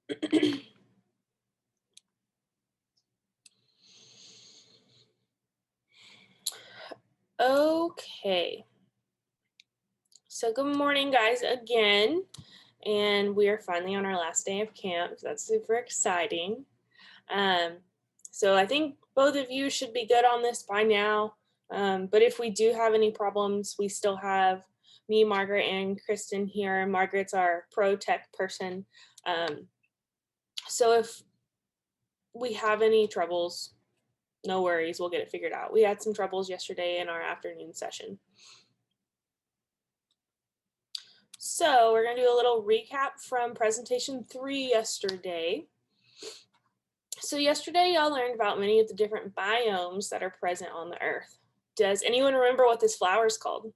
Okay. So good morning, guys, again. And we are finally on our last day of camp. So that's super exciting. So I think both of you should be good on this by now. But if we do have any problems, we still have me, Margaret, and Kristen here. Margaret's our pro tech person. So if we have any troubles, no worries, we'll get it figured out. We had some troubles yesterday in our afternoon session. So we're going to do a little recap from presentation 3 yesterday. So yesterday y'all learned about many of the different biomes that are present on the earth. Does anyone remember what this flower is called?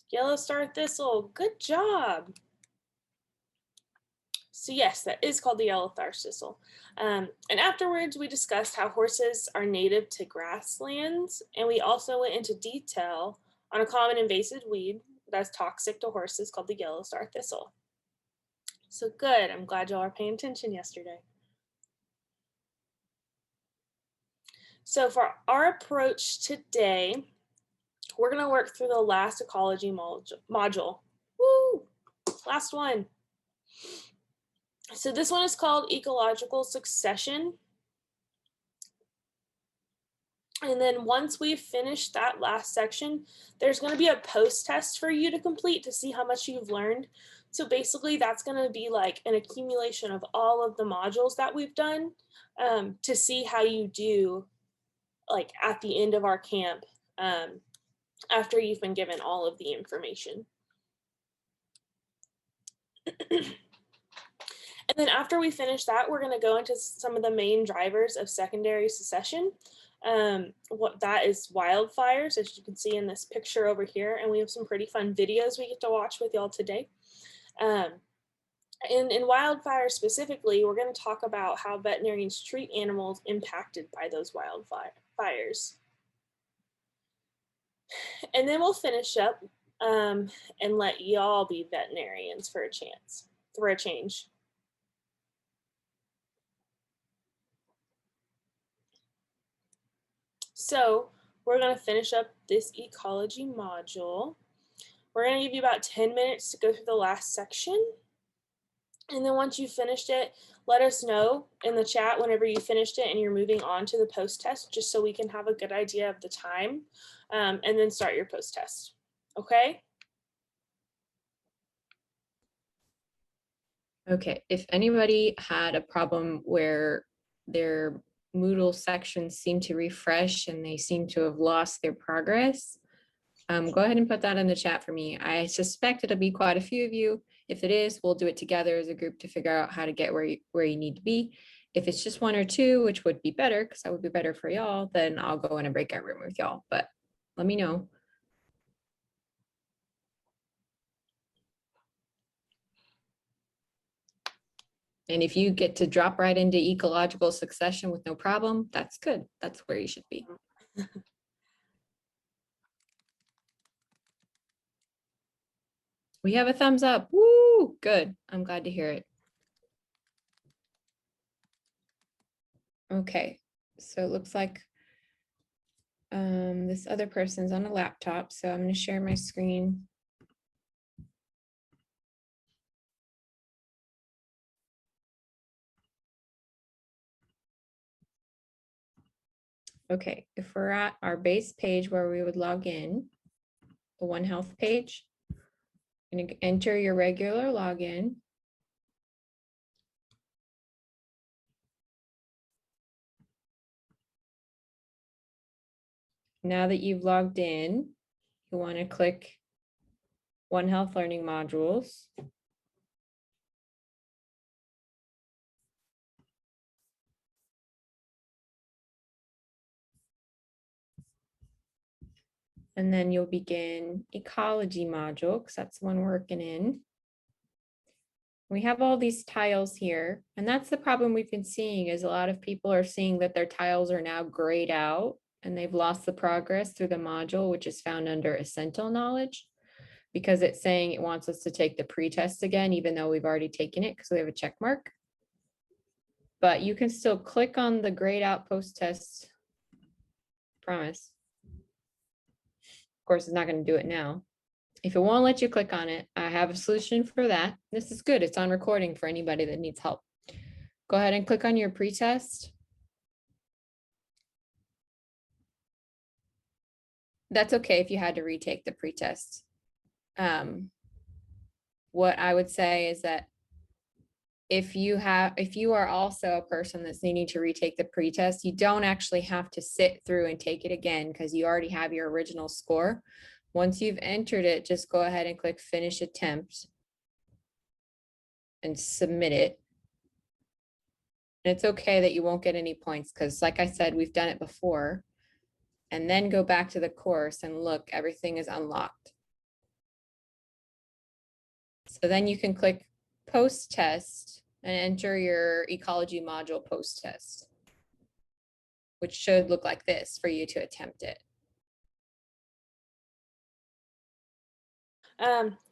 Yellow star thistle. Good job. So yes, that is called the yellow star thistle. And afterwards, we discussed how horses are native to grasslands, and we also went into detail on a common invasive weed that's toxic to horses called the yellow star thistle. So good. I'm glad y'all are paying attention yesterday. So for our approach today, we're going to work through the last ecology module. Woo! Last one. So this one is called ecological succession. And then once we've finished that last section, there's going to be a post test for you to complete to see how much you've learned. So basically that's going to be like an accumulation of all of the modules that we've done to see how you do like at the end of our camp after you've been given all of the information. And then after we finish that, we're going to go into some of the main drivers of secondary succession. What that is wildfires, as you can see in this picture over here, and we have some pretty fun videos we get to watch with y'all today. And in wildfires specifically, we're going to talk about how veterinarians treat animals impacted by those wildfires. And then we'll finish up and let y'all be veterinarians for a change. So we're going to finish up this ecology module. We're going to give you about 10 minutes to go through the last section. And then once you've finished it, let us know in the chat whenever you finished it and you're moving on to the post test, just so we can have a good idea of the time and then start your post test. Okay? Okay, if anybody had a problem where their Moodle sections seem to refresh and they seem to have lost their progress, go ahead and put that in the chat for me. I suspect it'll be quite a few of you. If it is, we'll do it together as a group to figure out how to get where you need to be. If it's just one or two, which would be better, because that would be better for y'all, then I'll go in a breakout room with y'all, but let me know. And if you get to drop right into ecological succession with no problem, that's good. That's where you should be. We have a thumbs up. Woo, good. I'm glad to hear it. Okay, so it looks like this other person's on a laptop, so I'm going to share my screen. Okay, if we're at our base page where we would log in, the One Health page, you're going to enter your regular login. Now that you've logged in, you want to click One Health Learning Modules. And then you'll begin Ecology module, because that's the one we're working in. We have all these tiles here, and that's the problem we've been seeing is a lot of people are seeing that their tiles are now grayed out and they've lost the progress through the module, which is found under essential knowledge, because it's saying it wants us to take the pretest again, even though we've already taken it because we have a check mark. But you can still click on the grayed out post-test promise. Of course, it's not going to do it now. If it won't let you click on it, I have a solution for that. This is good. It's on recording for anybody that needs help. Go ahead and click on your pretest. That's okay if you had to retake the pretest. What I would say is that if you are also a person that's needing to retake the pretest, you don't actually have to sit through and take it again because you already have your original score. Once you've entered it, just go ahead and click finish attempt and submit it. And it's okay that you won't get any points because, like I said, we've done it before. And then go back to the course and look, everything is unlocked. So then you can click post test and enter your ecology module post test, which should look like this for you to attempt it.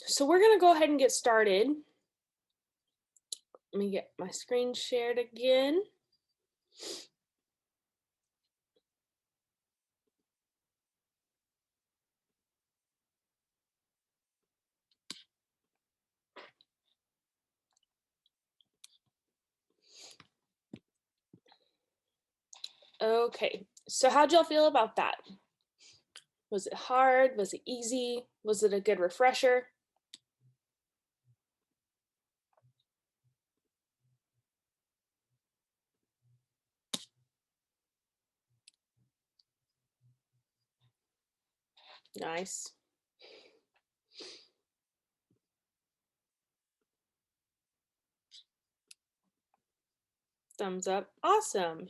So we're gonna go ahead and get started. Let me get my screen shared again. Okay, so how'd y'all feel about that? Was it hard? Was it easy? Was it a good refresher? Nice. Thumbs up. Awesome.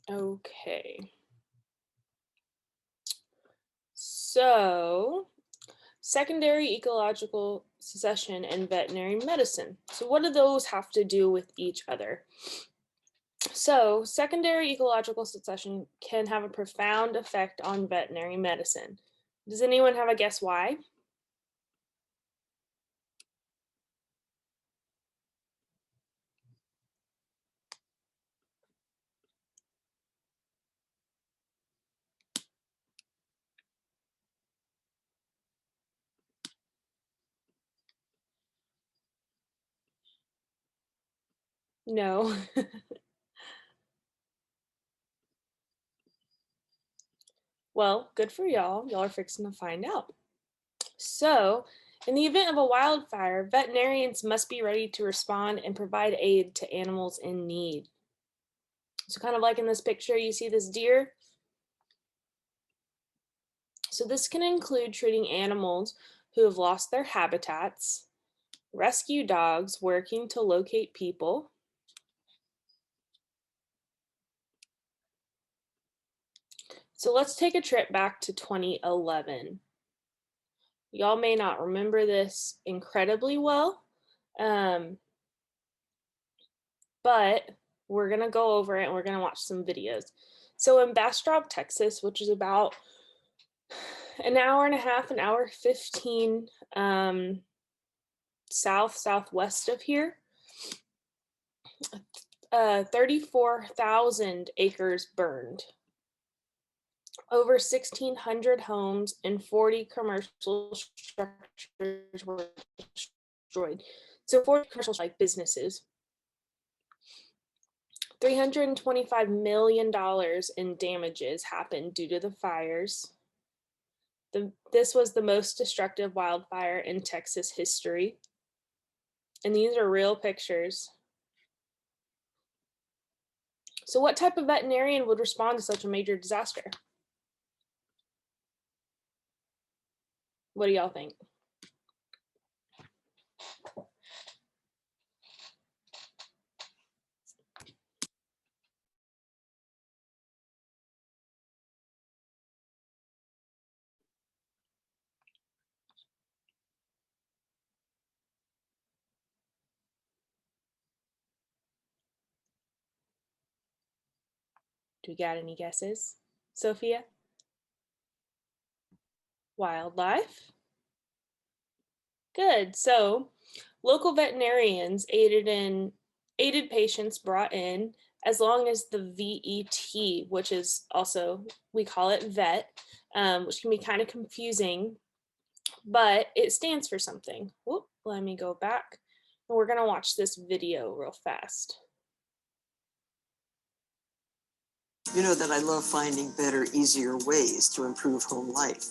Okay. So, secondary ecological succession and veterinary medicine. So what do those have to do with each other? So secondary ecological succession can have a profound effect on veterinary medicine. Does anyone have a guess why? No. Well, good for y'all. Y'all are fixing to find out. So, in the event of a wildfire, veterinarians must be ready to respond and provide aid to animals in need. So kind of like in this picture, you see this deer. So this can include treating animals who have lost their habitats, rescue dogs working to locate people, so let's take a trip back to 2011. Y'all may not remember this incredibly well, but we're gonna go over it and we're gonna watch some videos. So in Bastrop, Texas, which is about an hour and a half, an hour 15 southwest of here, 34,000 acres burned. Over 1,600 homes and 40 commercial structures were destroyed. So 40 commercial like businesses. $325 million in damages happened due to the fires. This was the most destructive wildfire in Texas history. And these are real pictures. So what type of veterinarian would respond to such a major disaster? What do y'all think? Do we got any guesses, Sophia? Wildlife. Good. So local veterinarians aided patients brought in as long as the VET, which is also, we call it vet, which can be kind of confusing, but it stands for something. Whoop, let me go back. And we're gonna watch this video real fast. You know that I love finding better, easier ways to improve home life.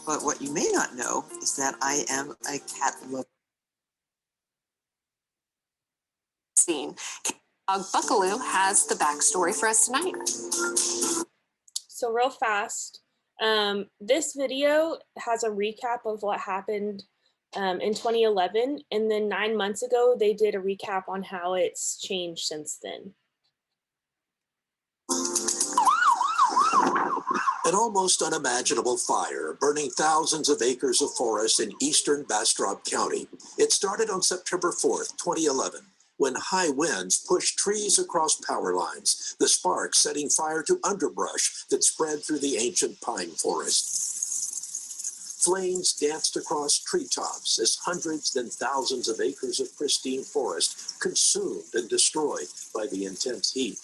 But what you may not know is that I am a cat lover. Scene. Buckaloo has the backstory for us tonight. So real fast, this video has a recap of what happened in 2011, and then 9 months ago, they did a recap on how it's changed since then. An almost unimaginable fire burning thousands of acres of forest in eastern Bastrop County. It started on September 4th, 2011, when high winds pushed trees across power lines, the sparks setting fire to underbrush that spread through the ancient pine forest. Flames danced across treetops as hundreds then thousands of acres of pristine forest consumed and destroyed by the intense heat.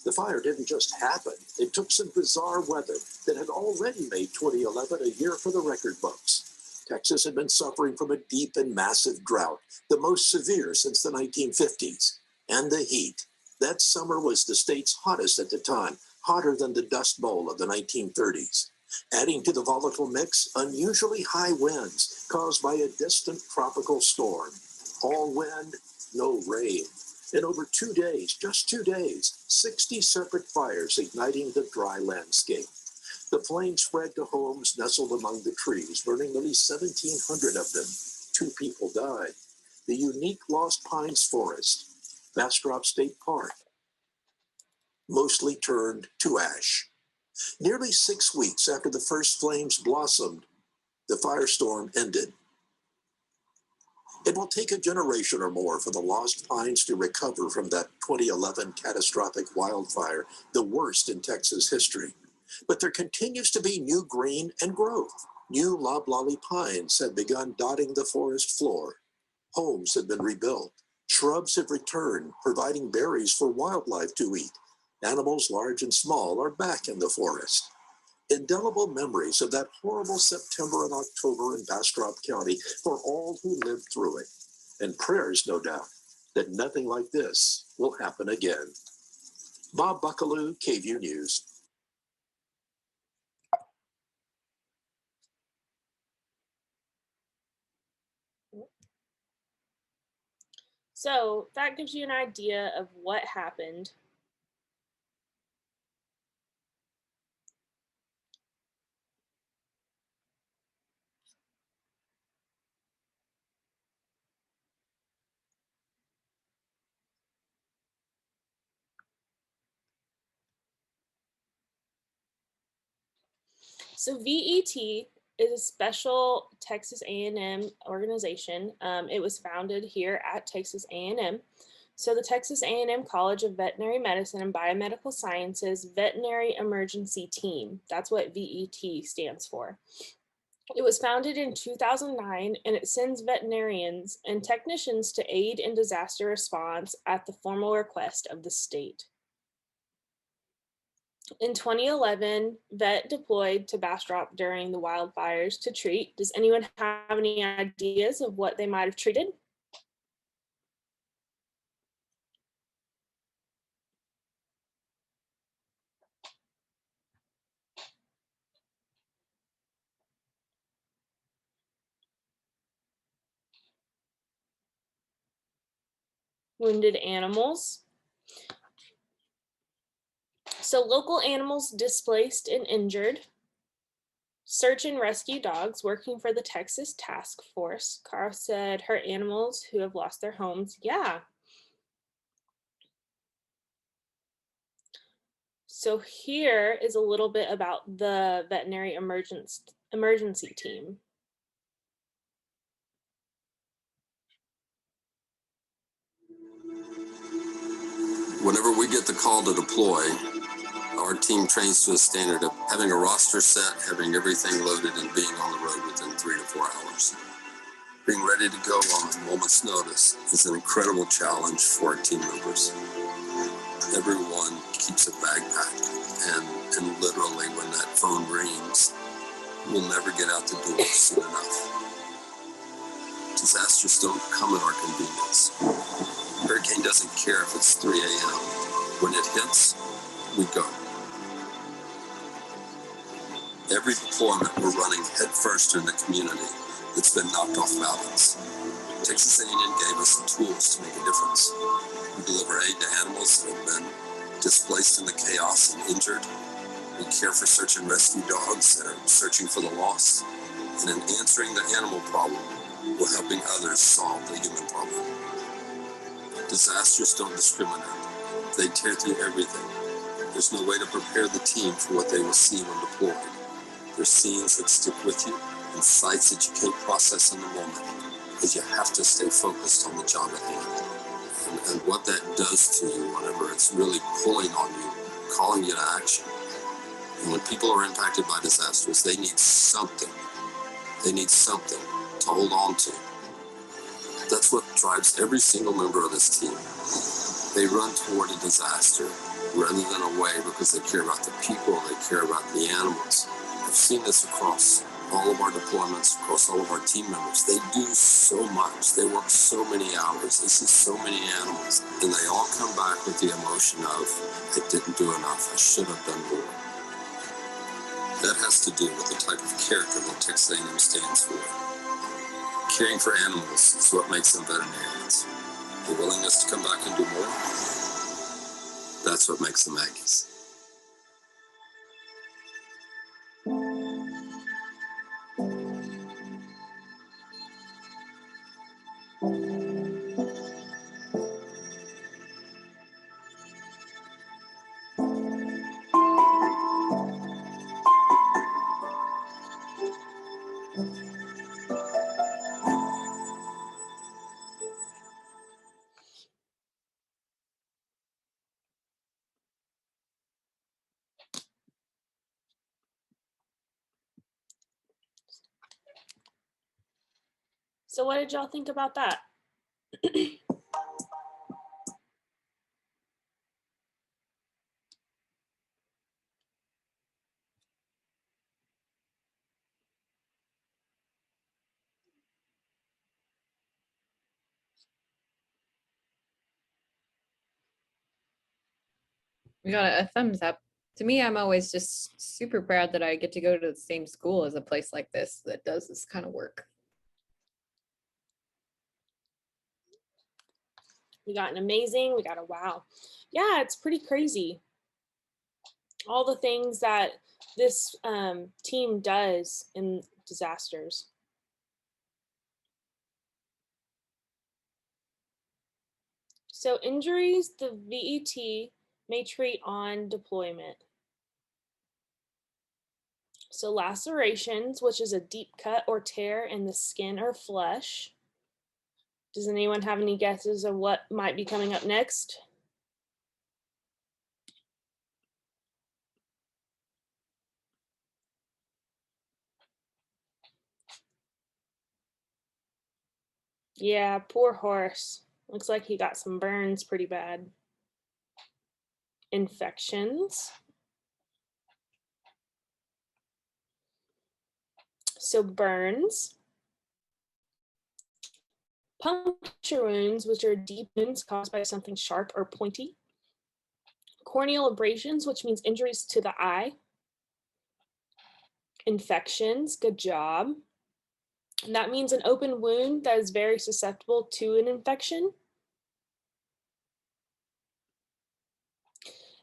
The fire didn't just happen. It took some bizarre weather that had already made 2011 a year for the record books. Texas had been suffering from a deep and massive drought, the most severe since the 1950s. And the heat. That summer was the state's hottest at the time, hotter than the Dust Bowl of the 1930s. Adding to the volatile mix, unusually high winds caused by a distant tropical storm. All wind, no rain. In over 2 days, just 2 days, 60 separate fires igniting the dry landscape. The flames spread to homes nestled among the trees, burning nearly 1,700 of them. 2 people died. The unique Lost Pines Forest, Bastrop State Park, mostly turned to ash. Nearly 6 weeks after the first flames blossomed, the firestorm ended. It will take a generation or more for the Lost Pines to recover from that 2011 catastrophic wildfire, the worst in Texas history. But there continues to be new green and growth. New loblolly pines have begun dotting the forest floor. Homes have been rebuilt. Shrubs have returned, providing berries for wildlife to eat. Animals large and small are back in the forest. Indelible memories of that horrible September and October in Bastrop County for all who lived through it. And prayers, no doubt, that nothing like this will happen again. Bob Buckaloo, KVUE News. So that gives you an idea of what happened. So VET is a special Texas A&M organization. It was founded here at Texas A&M. So the Texas A&M College of Veterinary Medicine and Biomedical Sciences Veterinary Emergency Team. That's what VET stands for. It was founded in 2009, and it sends veterinarians and technicians to aid in disaster response at the formal request of the state. In 2011, vet deployed to Bastrop during the wildfires to treat. Does anyone have any ideas of what they might have treated? Wounded animals. So local animals displaced and injured. Search and rescue dogs working for the Texas Task Force. Cara said her animals who have lost their homes. Yeah. So here is a little bit about the veterinary emergency team. Whenever we get the call to deploy, our Our team trains to a standard of having a roster set, having everything loaded, and being on the road within 3 to 4 hours. Being ready to go on a moment's notice is an incredible challenge for our team members. Everyone keeps a bag packed, and literally when that phone rings, we'll never get out the door soon enough. Disasters don't come at our convenience. Hurricane doesn't care if it's 3 a.m. When it hits, we go. Every deployment, we're running headfirst in the community that's been knocked off balance. Texas A&M gave us the tools to make a difference. We deliver aid to animals that have been displaced in the chaos and injured. We care for search and rescue dogs that are searching for the lost. And in answering the animal problem, we're helping others solve the human problem. Disasters don't discriminate. They tear through everything. There's no way to prepare the team for what they will see when deployed. There's scenes that stick with you and sights that you can't process in the moment because you have to stay focused on the job at hand. And what that does to you whenever it's really pulling on you, calling you to action. And when people are impacted by disasters, they need something. They need something to hold on to. That's what drives every single member of this team. They run toward a disaster rather than away because they care about the people, they care about the animals. I've seen this across all of our deployments, across all of our team members. They do so much. They work so many hours. They see so many animals. And they all come back with the emotion of, I didn't do enough. I should have done more. That has to do with the type of character that Texas A&M stands for. Caring for animals is what makes them veterinarians. The willingness to come back and do more, that's what makes them Aggies. So what did y'all think about that? We got a thumbs up. To me, I'm always just super proud that I get to go to the same school as a place like this that does this kind of work. We got an amazing, we got a wow. Yeah, it's pretty crazy. All the things that this team does in disasters. So injuries, the VET may treat on deployment. So lacerations, which is a deep cut or tear in the skin or flesh. Does anyone have any guesses of what might be coming up next? Yeah, poor horse. Looks like he got some burns pretty bad. Infections. So burns. Puncture wounds, which are deep wounds caused by something sharp or pointy. Corneal abrasions, which means injuries to the eye. Infections, good job. And that means an open wound that is very susceptible to an infection.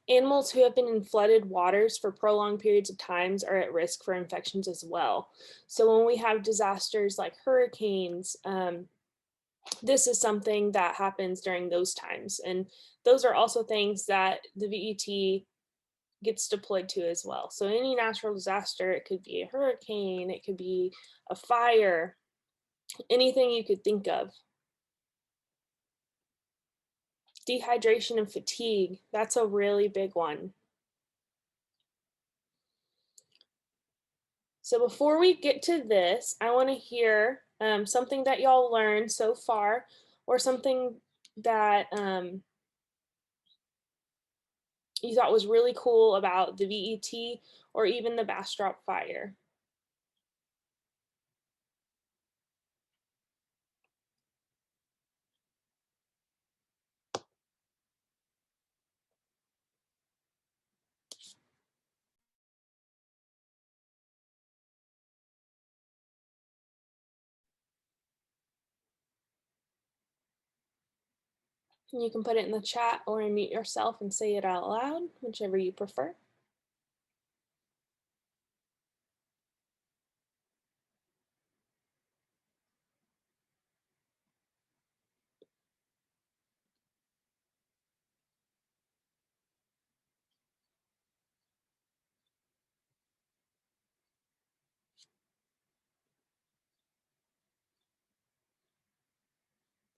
Animals who have been in flooded waters for prolonged periods of times are at risk for infections as well. So when we have disasters like hurricanes, this is something that happens during those times. And those are also things that the VET gets deployed to as well. So any natural disaster, it could be a hurricane, it could be a fire, anything you could think of. Dehydration and fatigue, that's a really big one. So before we get to this, I want to hear something that y'all learned so far, or something that you thought was really cool about the VET or even the Bastrop fire. You can put it in the chat or unmute yourself and say it out loud, whichever you prefer.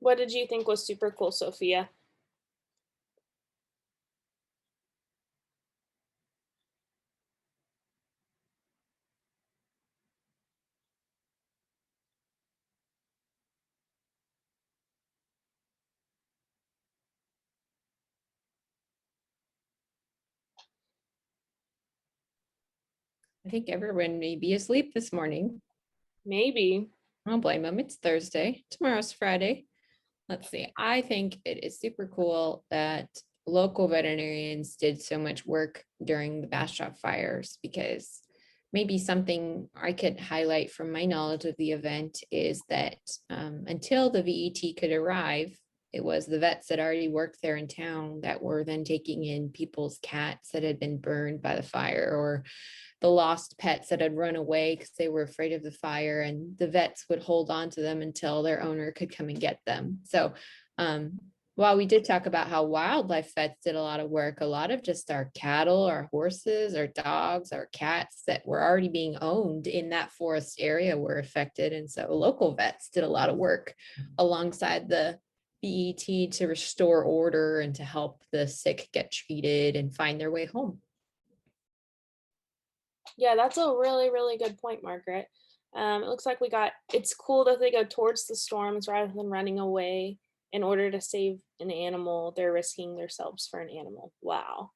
What did you think was super cool, Sophia? I think everyone may be asleep this morning. Maybe. I don't blame them. It's Thursday. Tomorrow's Friday. Let's see. I think it is super cool that local veterinarians did so much work during the Bastrop fires, because maybe something I could highlight from my knowledge of the event is that until the VET could arrive, it was the vets that already worked there in town that were then taking in people's cats that had been burned by the fire, or the lost pets that had run away because they were afraid of the fire, and the vets would hold on to them until their owner could come and get them. So while we did talk about how wildlife vets did a lot of work, a lot of just our cattle, our horses, our dogs, our cats that were already being owned in that forest area were affected. And so local vets did a lot of work alongside the BET to restore order and to help the sick get treated and find their way home. Yeah, that's a really, really good point, Margaret. It looks like it's cool that they go towards the storms rather than running away in order to save an animal. They're risking themselves for an animal. Wow.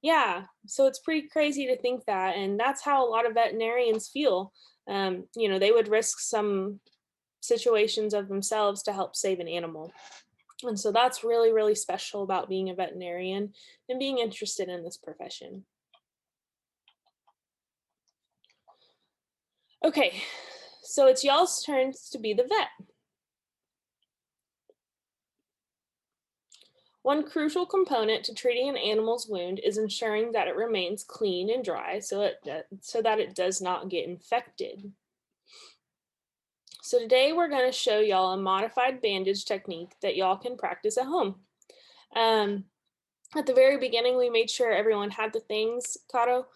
Yeah, so it's pretty crazy to think that, and that's how a lot of veterinarians feel. They would risk some situations of themselves to help save an animal. And so that's really, really special about being a veterinarian and being interested in this profession. Okay, so it's y'all's turns to be the vet. One crucial component to treating an animal's wound is ensuring that it remains clean and dry so that it does not get infected. So today we're going to show y'all a modified bandage technique that y'all can practice at home. At the very beginning, we made sure everyone had the things, Kato,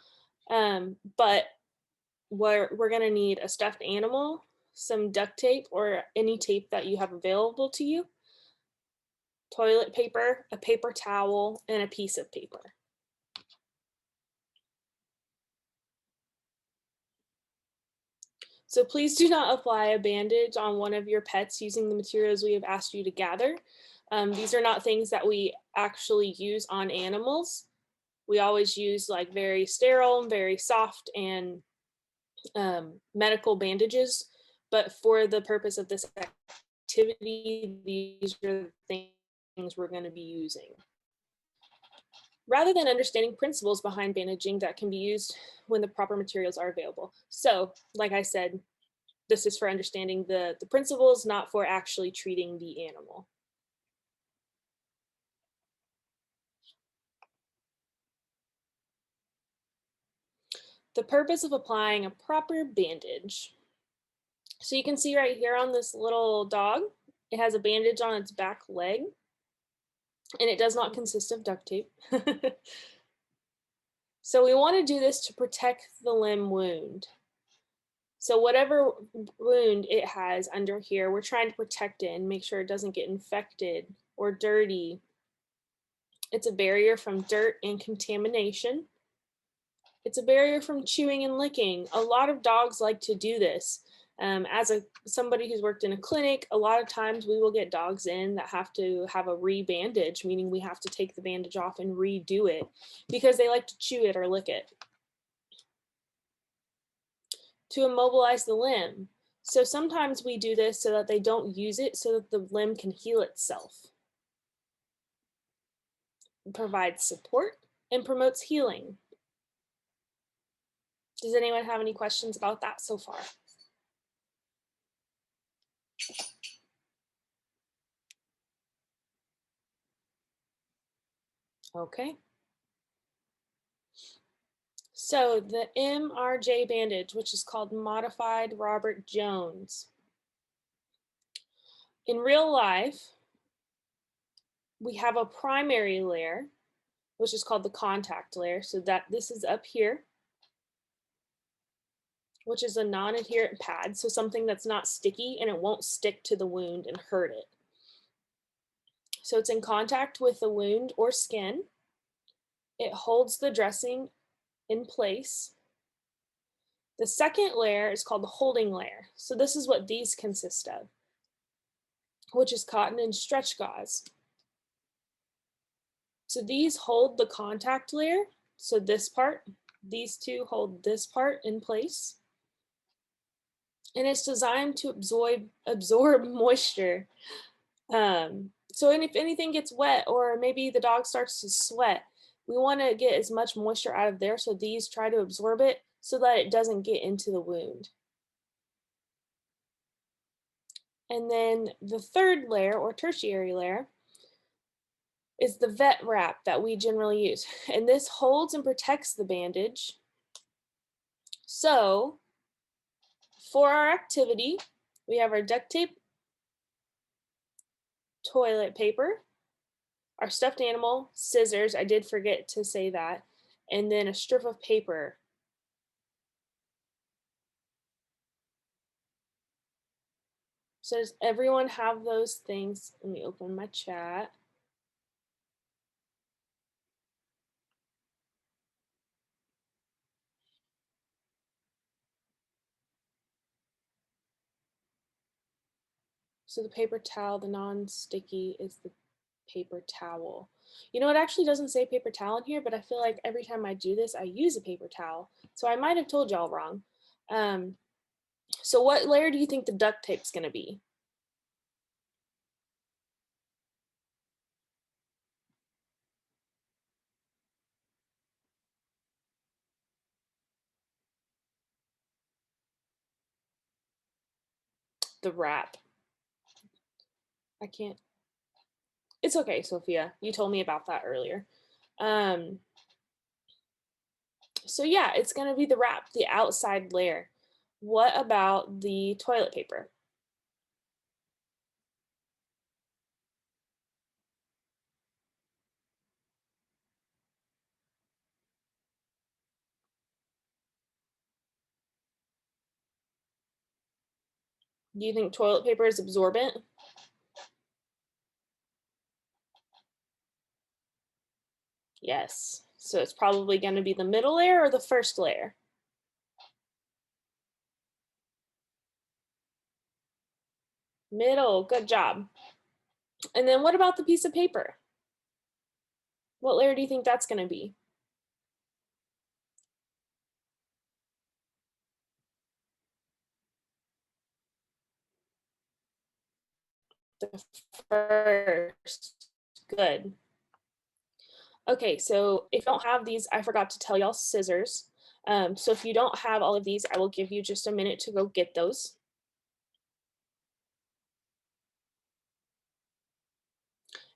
but we're going to need a stuffed animal, some duct tape or any tape that you have available to you, toilet paper, a paper towel, and a piece of paper. So please do not apply a bandage on one of your pets using the materials we have asked you to gather. These are not things that we actually use on animals. We always use like very sterile, very soft, and medical bandages. But for the purpose of this activity, these are the things we're going to be using. Rather than understanding principles behind bandaging that can be used when the proper materials are available. So, like I said, this is for understanding the principles, not for actually treating the animal. The purpose of applying a proper bandage. So you can see right here on this little dog, it has a bandage on its back leg, and it does not consist of duct tape. So we want to do this to protect the limb wound. So whatever wound it has under here, we're trying to protect it and make sure it doesn't get infected or dirty. It's a barrier from dirt and contamination. It's a barrier from chewing and licking. A lot of dogs like to do this. As somebody who's worked in a clinic, a lot of times we will get dogs in that have to have a re-bandage, meaning we have to take the bandage off and redo it because they like to chew it or lick it. To immobilize the limb. So sometimes we do this so that they don't use it so that the limb can heal itself. It provides support and promotes healing. Does anyone have any questions about that so far? Okay. So the MRJ bandage, which is called Modified Robert Jones. In real life, we have a primary layer, which is called the contact layer. So that this is up here, which is a non-adherent pad. So something that's not sticky and it won't stick to the wound and hurt it. So it's in contact with the wound or skin. It holds the dressing in place. The second layer is called the holding layer. So this is what these consist of, which is cotton and stretch gauze. So these hold the contact layer. So this part, these two hold this part in place. And it's designed to absorb moisture. So if anything gets wet or maybe the dog starts to sweat, we want to get as much moisture out of there. So these try to absorb it so that it doesn't get into the wound. And then the third layer or tertiary layer is the vet wrap that we generally use. And this holds and protects the bandage. So for our activity, we have our duct tape, toilet paper, our stuffed animal, scissors, I did forget to say that, and then a strip of paper. So does everyone have those things? Let me open my chat. So the paper towel, the non-sticky is the paper towel. You know, it actually doesn't say paper towel in here, but I feel like every time I do this, I use a paper towel. So I might have told y'all wrong. So what layer do you think the duct tape's gonna be? The wrap. I can't. It's okay, Sophia. You told me about that earlier. So yeah, it's gonna be the wrap, the outside layer. What about the toilet paper? Do you think toilet paper is absorbent? Yes. So it's probably going to be the middle layer or the first layer? Middle, good job. And then what about the piece of paper? What layer do you think that's going to be? The first. Good. Okay, so if you don't have these, I forgot to tell y'all scissors. So if you don't have all of these, I will give you just a minute to go get those.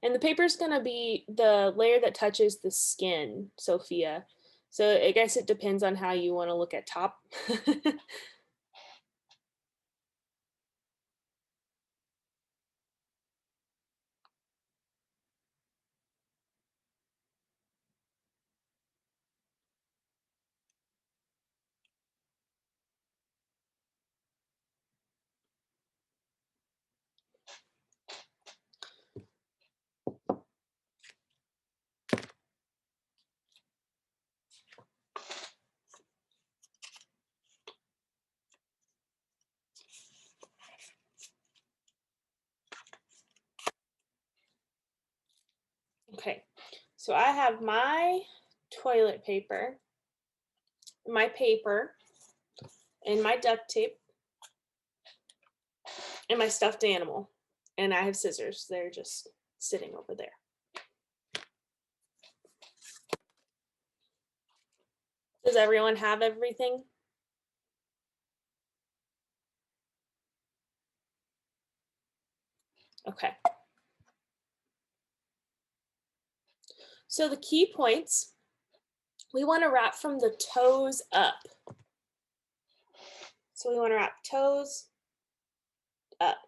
And the paper is going to be the layer that touches the skin, Sophia. So I guess it depends on how you want to look at top. Okay, so I have my toilet paper, my paper, and my duct tape, and my stuffed animal. And I have scissors. They're just sitting over there. Does everyone have everything? Okay. So the key points, we want to wrap from the toes up. So we want to wrap toes up.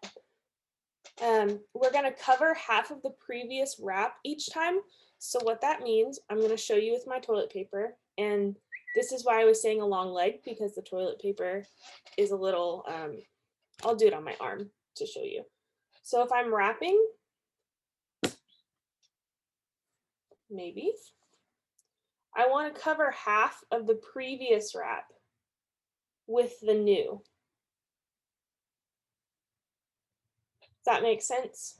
We're going to cover half of the previous wrap each time. So what that means, I'm going to show you with my toilet paper. And this is why I was saying a long leg, because the toilet paper is a little, I'll do it on my arm to show you. So if I'm wrapping, maybe, I want to cover half of the previous wrap with the new. Does that make sense?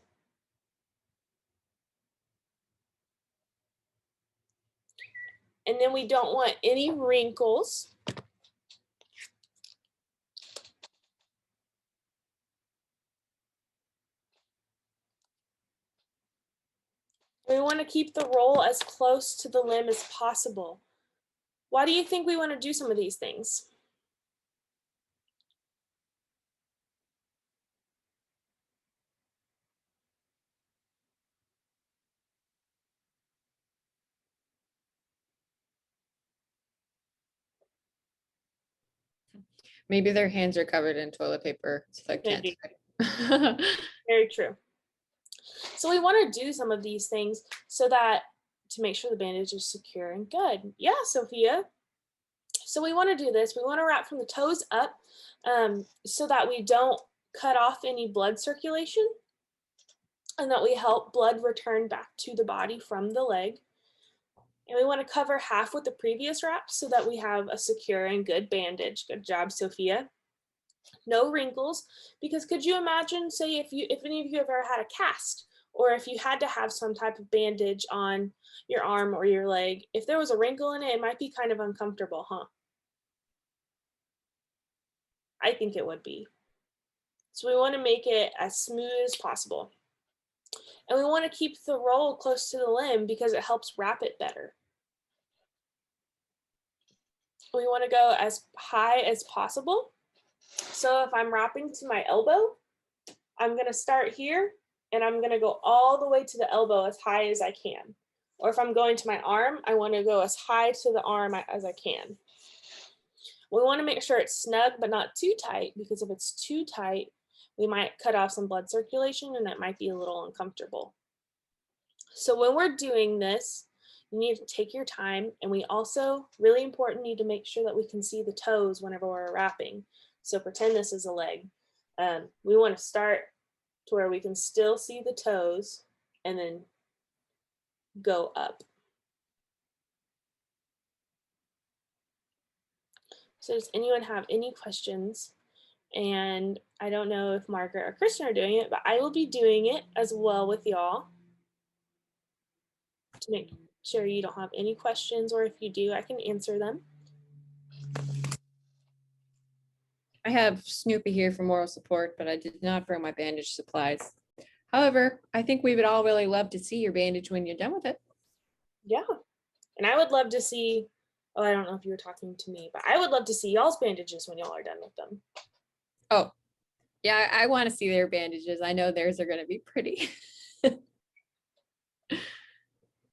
And then we don't want any wrinkles. We want to keep the roll as close to the limb as possible. Why do you think we want to do some of these things? Maybe their hands are covered in toilet paper, so they can't. Very true. So we want to do some of these things so that to make sure the bandage is secure and good. Yeah, Sophia. So we want to do this. We want to wrap from the toes up so that we don't cut off any blood circulation and that we help blood return back to the body from the leg. And we want to cover half with the previous wrap so that we have a secure and good bandage. Good job, Sophia. No wrinkles, because could you imagine, say, if any of you have ever had a cast, or if you had to have some type of bandage on your arm or your leg, if there was a wrinkle in it, it might be kind of uncomfortable, huh? I think it would be. So we want to make it as smooth as possible. And we want to keep the roll close to the limb because it helps wrap it better. We want to go as high as possible. So if I'm wrapping to my elbow, I'm going to start here and I'm going to go all the way to the elbow as high as I can. Or if I'm going to my arm, I want to go as high to the arm as I can. We want to make sure it's snug but not too tight, because if it's too tight, we might cut off some blood circulation and it might be a little uncomfortable. So when we're doing this, you need to take your time, and we also, really important, need to make sure that we can see the toes whenever we're wrapping. So pretend this is a leg. We want to start to where we can still see the toes and then go up. So does anyone have any questions? And I don't know if Margaret or Kristen are doing it, but I will be doing it as well with y'all to make sure you don't have any questions, or if you do, I can answer them. I have Snoopy here for moral support, but I did not bring my bandage supplies. However, I think we would all really love to see your bandage when you're done with it. Yeah. And I would love to see, oh, I don't know if you were talking to me, but I would love to see y'all's bandages when y'all are done with them. Oh, yeah, I want to see their bandages. I know theirs are going to be pretty.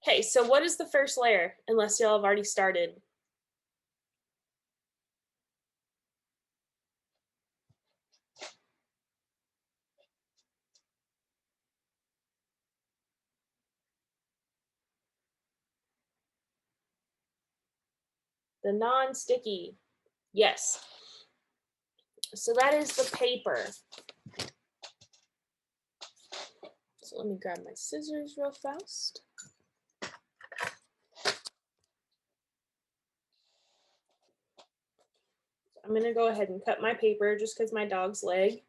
Okay, so what is the first layer, unless y'all have already started? The non-sticky, yes. So that is the paper. So let me grab my scissors real fast. I'm gonna go ahead and cut my paper just because my dog's leg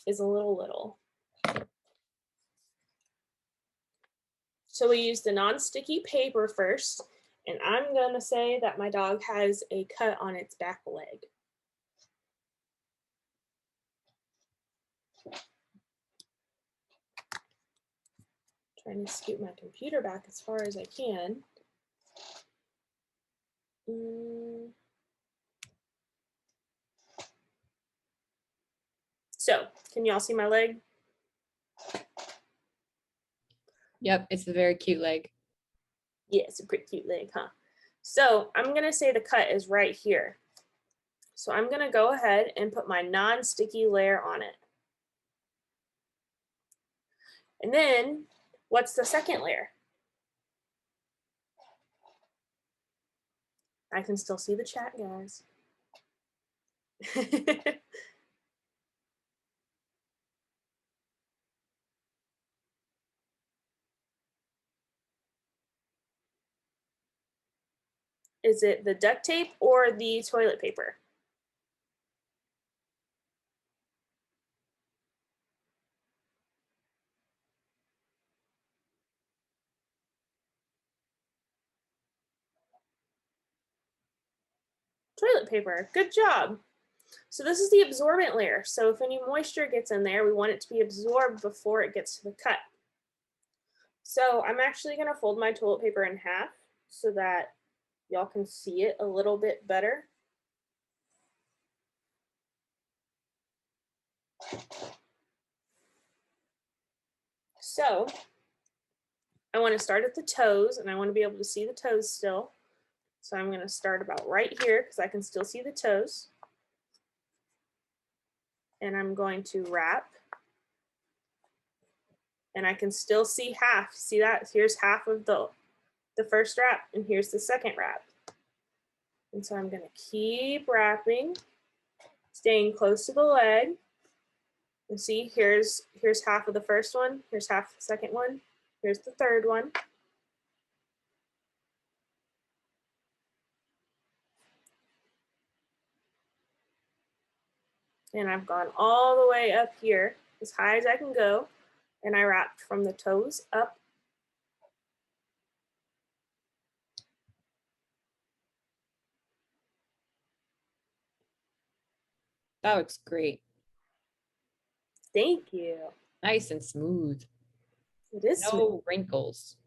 is a little. So we use the non-sticky paper first, and I'm gonna say that my dog has a cut on its back leg. Trying to scoot my computer back as far as I can. So, can y'all see my leg? Yep, it's a very cute leg. Yeah, it's a pretty cute leg, huh? So I'm gonna say the cut is right here. So I'm gonna go ahead and put my non-sticky layer on it. And then, what's the second layer? I can still see the chat, guys. Is it the duct tape or the toilet paper? Toilet paper, good job. So this is the absorbent layer. So if any moisture gets in there, we want it to be absorbed before it gets to the cut. So I'm actually gonna fold my toilet paper in half so that y'all can see it a little bit better. So I want to start at the toes, and I want to be able to see the toes still. So I'm going to start about right here because I can still see the toes. And I'm going to wrap. And I can still see half. See that? Here's half of the first wrap, and here's the second wrap. And so I'm going to keep wrapping, staying close to the leg. And see, here's half of the first one, here's half of the second one, here's the third one. And I've gone all the way up here as high as I can go, and I wrapped from the toes up. That looks great. Thank you. Nice and smooth. It is smooth. No wrinkles.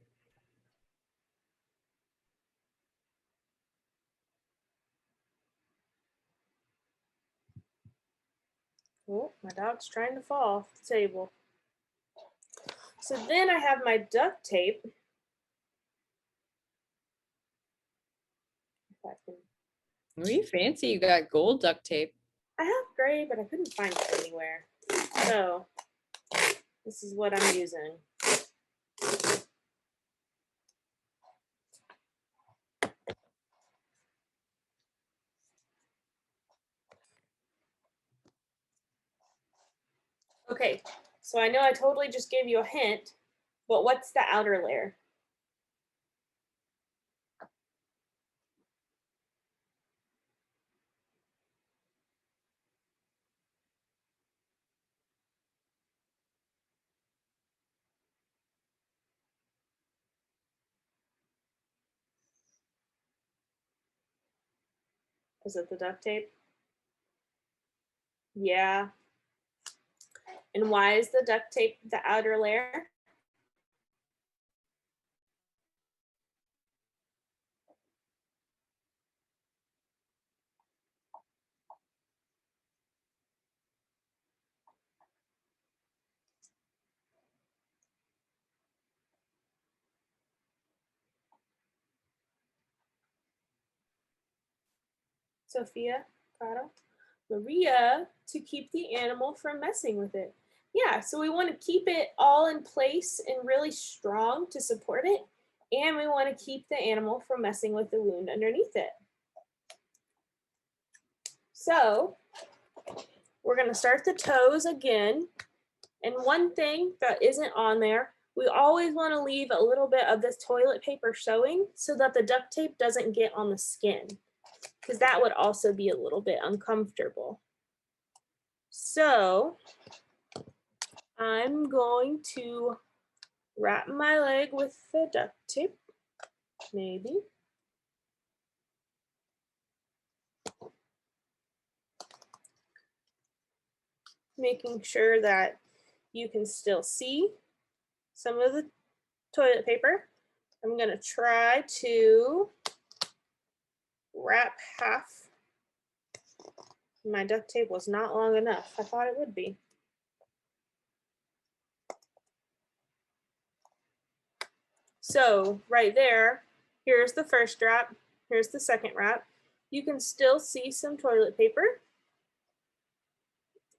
Oh, my dog's trying to fall off the table. So then I have my duct tape. Really fancy. You got gold duct tape. I have gray, but I couldn't find it anywhere. So this is what I'm using. Okay, so I know I totally just gave you a hint, but what's the outer layer? Is it the duct tape? Yeah. And why is the duct tape the outer layer? Sophia, Caro, Maria, to keep the animal from messing with it. Yeah, so we want to keep it all in place and really strong to support it. And we want to keep the animal from messing with the wound underneath it. So we're going to start the toes again. And one thing that isn't on there, we always want to leave a little bit of this toilet paper showing so that the duct tape doesn't get on the skin, because that would also be a little bit uncomfortable. So I'm going to wrap my leg with the duct tape, maybe. Making sure that you can still see some of the toilet paper. I'm gonna try to wrap half. My duct tape was not long enough. I thought it would be. So right there, here's the first wrap, here's the second wrap. You can still see some toilet paper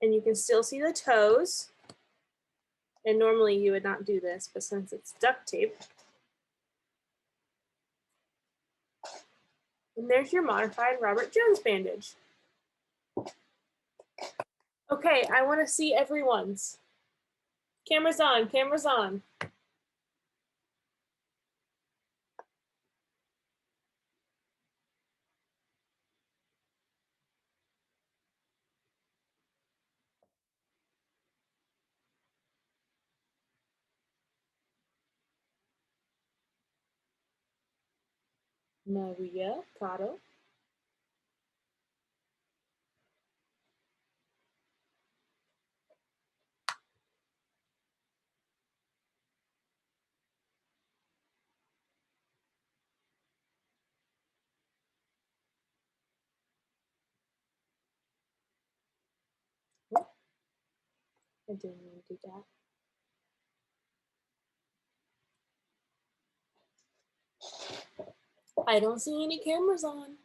and you can still see the toes. And normally you would not do this, but since it's duct tape. And there's your modified Robert Jones bandage. Okay, I want to see everyone's. Cameras on, cameras on. Maria Cotto. I didn't mean to do that. I don't see any cameras on.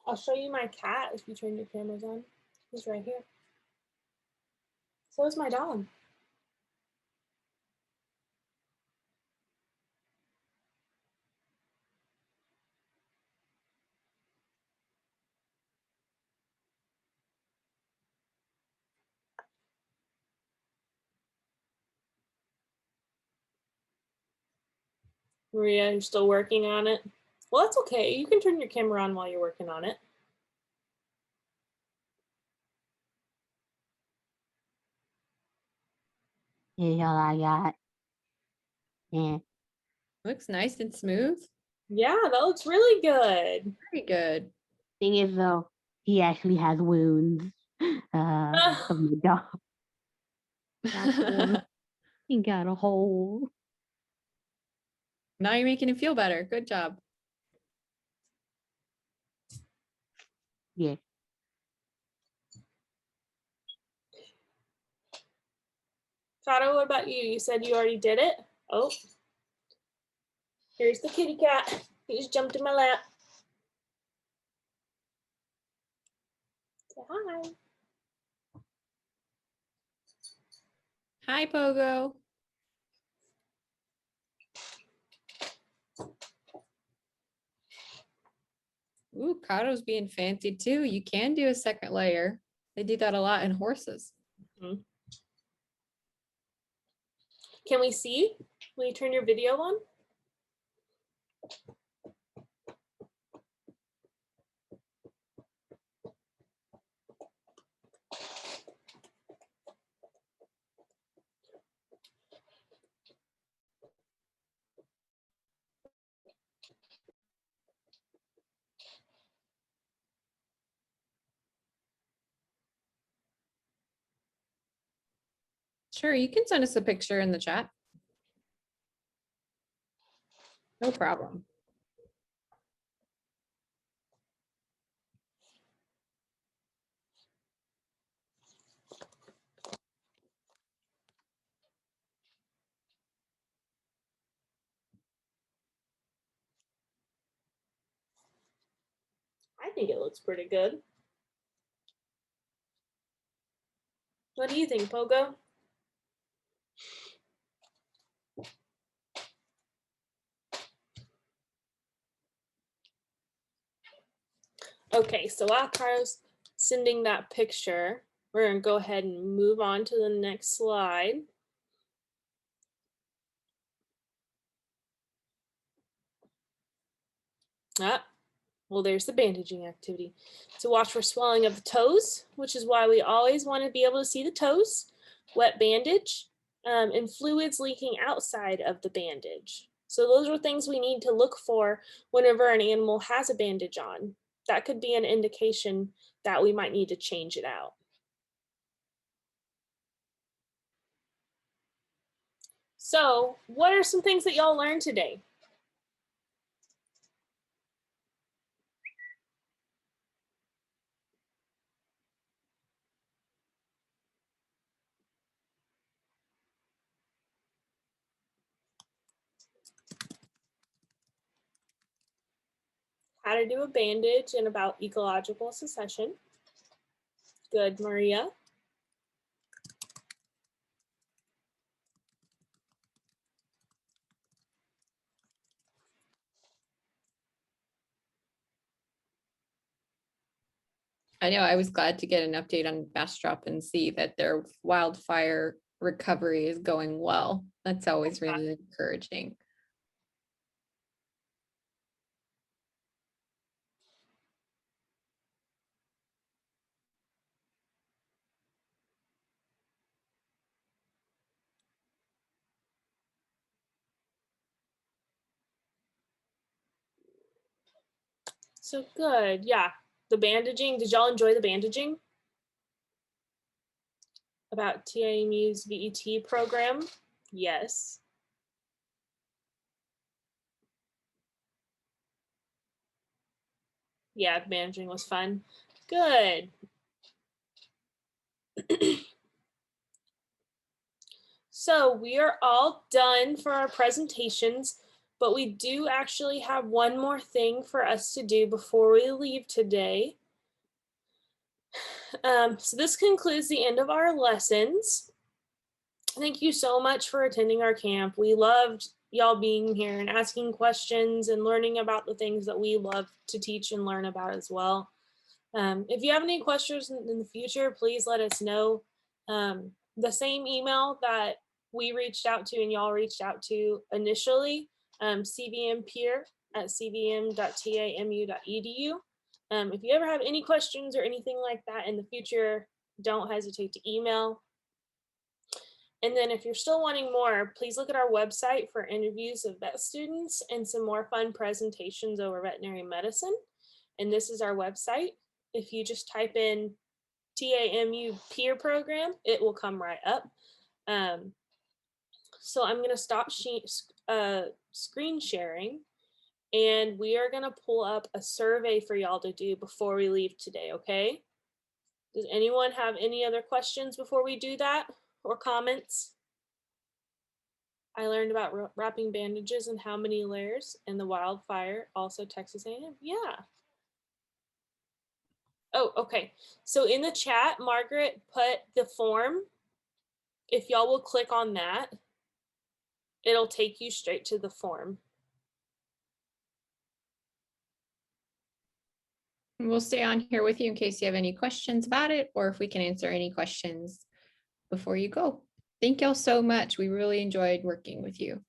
I'll show you my cat if you turn your cameras on. He's right here. So is my dog. Maria, you're still working on it? Well, that's okay. You can turn your camera on while you're working on it. Here's all I got. Yeah. Looks nice and smooth. Yeah, that looks really good. Very good. Thing is, though, he actually has wounds. Of my dog. That's one. He got a hole. Now you're making him feel better. Good job. Yeah. Kato, what about you? You said you already did it? Oh, here's the kitty cat. He just jumped in my lap. Say hi. Hi, Pogo. Ooh, Kato's being fancy too. You can do a second layer. They do that a lot in horses. Mm-hmm. Can we see? Will you turn your video on? Sure, you can send us a picture in the chat. No problem. I think it looks pretty good. What do you think, Pogo? Okay, so while Kato's sending that picture, we're gonna go ahead and move on to the next slide. Well, there's the bandaging activity. To watch for swelling of the toes, which is why we always want to be able to see the toes, wet bandage, and fluids leaking outside of the bandage. So those are things we need to look for whenever an animal has a bandage on. That could be an indication that we might need to change it out. So what are some things that y'all learned today? How to do a bandage and about ecological succession. Good, Maria. I know, I was glad to get an update on Bastrop and see that their wildfire recovery is going well. That's always really encouraging. So good, yeah. The bandaging, did y'all enjoy the bandaging? About TAMU's VET program? Yes. Yeah, bandaging was fun. Good. So we are all done for our presentations, but we do actually have one more thing for us to do before we leave today. So this concludes the end of our lessons. Thank you so much for attending our camp. We loved y'all being here and asking questions and learning about the things that we love to teach and learn about as well. If you have any questions in the future, please let us know. The same email that we reached out to and y'all reached out to initially, cvmpeer@cvm.tamu.edu. If you ever have any questions or anything like that in the future, don't hesitate to email. And then if you're still wanting more, please look at our website for interviews of vet students and some more fun presentations over veterinary medicine. And this is our website. If you just type in TAMU peer program, it will come right up. So I'm going to stop screen sharing, and we are going to pull up a survey for y'all to do before we leave today, okay? Does anyone have any other questions before we do that, or comments? I learned about wrapping bandages and how many layers, and the wildfire, also Texas A&M. Yeah. Oh, okay. So in the chat, Margaret put the form. If y'all will click on that, it'll take you straight to the form. We'll stay on here with you in case you have any questions about it, or if we can answer any questions before you go. Thank y'all so much. We really enjoyed working with you.